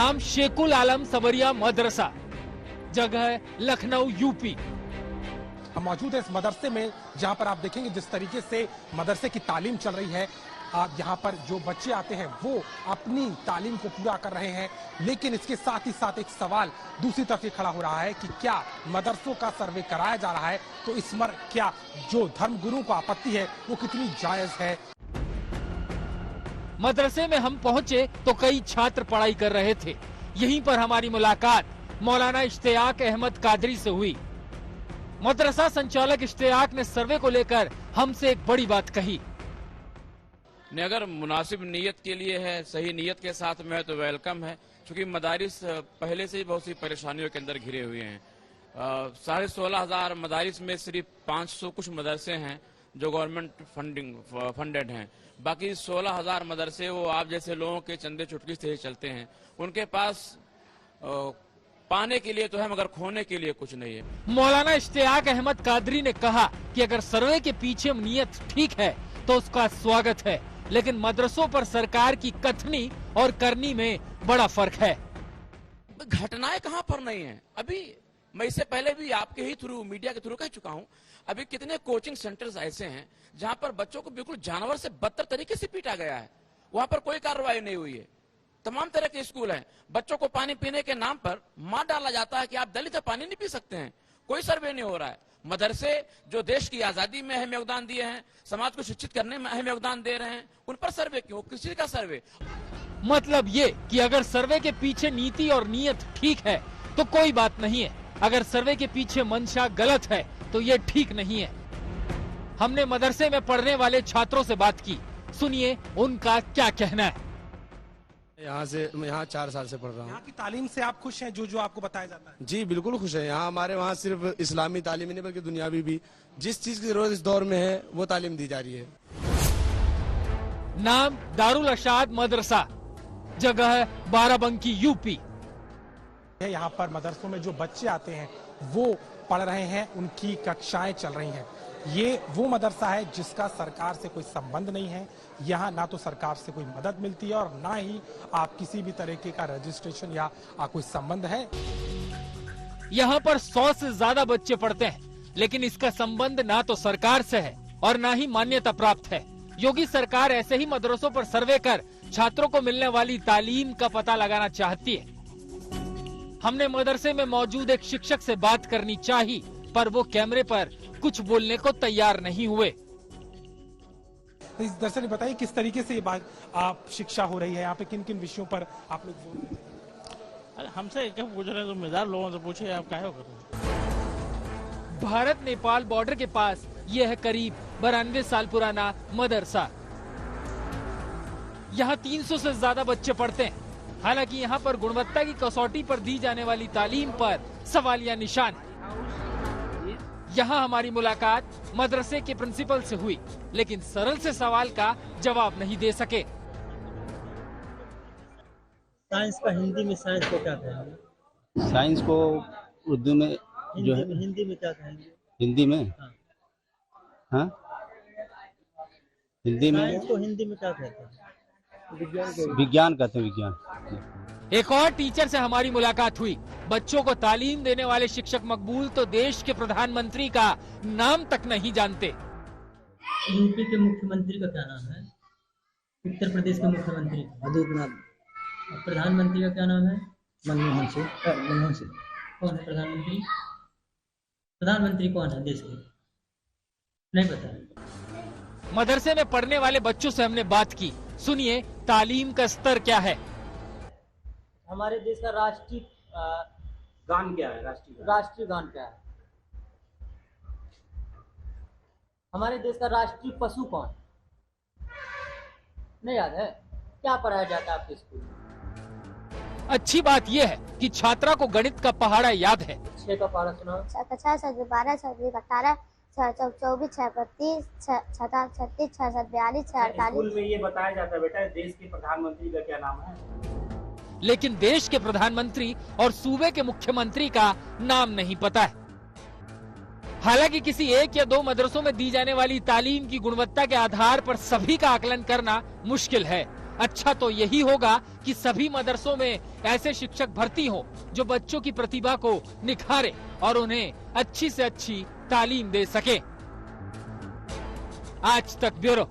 नाम शेखुल आलम सबरिया मदरसा, जगह लखनऊ यूपी। हम मौजूद है इस मदरसे में जहां पर आप देखेंगे जिस तरीके से मदरसे की तालीम चल रही है। यहाँ पर जो बच्चे आते हैं वो अपनी तालीम को पूरा कर रहे हैं, लेकिन इसके साथ ही साथ एक सवाल दूसरी तरफ ये खड़ा हो रहा है कि क्या मदरसों का सर्वे कराया जा रहा है तो इस पर क्या जो धर्मगुरुओं को आपत्ति है वो कितनी जायज है। मदरसे में हम पहुंचे तो कई छात्र पढ़ाई कर रहे थे। यहीं पर हमारी मुलाकात मौलाना इश्तियाक अहमद कादरी से हुई। मदरसा संचालक इश्तियाक ने सर्वे को लेकर हमसे एक बड़ी बात कही। ने अगर मुनासिब नीयत के लिए है, सही नीयत के साथ में है तो वेलकम है, क्योंकि मदारिस पहले से ही बहुत सी परेशानियों के अंदर घिरे हुए हैं। 16,500 मदारिस में सिर्फ 500 कुछ मदरसे हैं जो गवर्नमेंट फंडेड हैं। बाकी 16,000 मदरसे वो आप जैसे लोगों के चंदे चुटकी से ही चलते हैं। उनके पास पाने के लिए तो है मगर खोने के लिए कुछ नहीं है। मौलाना इश्तियाक अहमद कादरी ने कहा कि अगर सर्वे के पीछे नीयत ठीक है तो उसका स्वागत है, लेकिन मदरसों पर सरकार की कथनी और करनी में बड़ा फर्क है। घटनाएं कहां पर नहीं है। अभी मैं इससे पहले भी आपके ही थ्रू, मीडिया के थ्रू कह चुका हूं, अभी कितने कोचिंग सेंटर्स ऐसे हैं जहां पर बच्चों को बिल्कुल जानवर से बदतर तरीके से पीटा गया है, वहां पर कोई कार्रवाई नहीं हुई है। तमाम तरह के स्कूल हैं, बच्चों को पानी पीने के नाम पर मार डाला जाता है कि आप दलित पानी नहीं पी सकते हैं, कोई सर्वे नहीं हो रहा है। मदरसे जो देश की आजादी में अहम योगदान दिए हैं, समाज को शिक्षित करने में अहम योगदान दे रहे हैं, उन पर सर्वे क्यों? किसी का सर्वे? मतलब ये कि अगर सर्वे के पीछे नीति और नीयत ठीक है तो कोई बात नहीं है, अगर सर्वे के पीछे मंशा गलत है तो ये ठीक नहीं है। हमने मदरसे में पढ़ने वाले छात्रों से बात की, सुनिए उनका क्या कहना है। यहाँ 4 साल से पढ़ रहा हूँ। यहाँ की तालीम से आप खुश हैं? जो आपको बताया जाता है? जी बिल्कुल खुश है। यहाँ हमारे वहाँ सिर्फ इस्लामी तालीम नहीं बल्कि दुनियावी भी जिस चीज की जरूरत इस दौर में है वो तालीम दी जा रही है। नाम दारुल अरशाद मदरसा, जगह बाराबंकी यूपी। यहाँ पर मदरसों में जो बच्चे आते हैं वो पढ़ रहे हैं, उनकी कक्षाएं चल रही हैं। ये वो मदरसा है जिसका सरकार से कोई संबंध नहीं है। यहाँ ना तो सरकार से कोई मदद मिलती है और ना ही आप किसी भी तरीके का रजिस्ट्रेशन या कोई संबंध है। यहाँ पर 100 से ज्यादा बच्चे पढ़ते हैं, लेकिन इसका संबंध ना तो सरकार से है और ना ही मान्यता प्राप्त है। योगी सरकार ऐसे ही मदरसों पर सर्वे कर छात्रों को मिलने वाली तालीम का पता लगाना चाहती है। हमने मदरसे में मौजूद एक शिक्षक से बात करनी चाही, पर वो कैमरे पर कुछ बोलने को तैयार नहीं हुए। इस दरअसल बताइए किस तरीके से ये बात आप शिक्षा हो रही है यहाँ पे, किन किन विषयों पर आप लोग बोल रहे हैं? अरे हमसे क्या पूछ रहे हैं, जिम्मेदार लोगों से पूछे आप क्या कर रहे हैं। भारत नेपाल बॉर्डर के पास यह है करीब 92 साल पुराना मदरसा। यहाँ 300 से ज्यादा बच्चे पढ़ते हैं। हालांकि यहाँ पर गुणवत्ता की कसौटी पर दी जाने वाली तालीम पर सवालिया निशान। यहाँ हमारी मुलाकात मदरसे के प्रिंसिपल से हुई, लेकिन सरल से सवाल का जवाब नहीं दे सके। साइंस का हिंदी में साइंस को क्या कहेंगे? साइंस को उर्दू में जो है हिंदी में क्या कहेंगे? हिंदी में हाँ हिंदी में साइंस को हिंदी में क्या कहते हैं? विज्ञान कहते हैं, विज्ञान। एक और टीचर से हमारी मुलाकात हुई। बच्चों को तालीम देने वाले शिक्षक मकबूल तो देश के प्रधानमंत्री का नाम तक नहीं जानते। यूपी के मुख्यमंत्री का क्या नाम है? उत्तर प्रदेश के मुख्यमंत्री आदित्यनाथ। प्रधानमंत्री का क्या नाम है? मनमोहन सिंह। कौन है प्रधानमंत्री? प्रधानमंत्री कौन है देश के? नहीं पता। मदरसे में पढ़ने वाले बच्चों से हमने बात की, सुनिए तालीम का स्तर क्या है। हमारे देश का राष्ट्रीय गान क्या है? राष्ट्रीय गान क्या है? हमारे देश का राष्ट्रीय पशु कौन? नहीं याद है? क्या पढ़ाया जाता है आपके स्कूल में? अच्छी बात यह है कि छात्रा को गणित का पहाड़ा याद है। 6 का पहाड़ा सुनाओ। 6 12 6 18 6 24 6 32 6 36 6 42 6 48। स्कूल में ये बताया जाता है बेटा देश के प्रधानमंत्री का क्या नाम है? लेकिन देश के प्रधानमंत्री और सूबे के मुख्यमंत्री का नाम नहीं पता है। हालांकि किसी 1 या 2 मदरसों में दी जाने वाली तालीम की गुणवत्ता के आधार पर सभी का आकलन करना मुश्किल है। अच्छा तो यही होगा कि सभी मदरसों में ऐसे शिक्षक भर्ती हो जो बच्चों की प्रतिभा को निखारे और उन्हें अच्छी से अच्छी तालीम दे सके। आज तक ब्यूरो।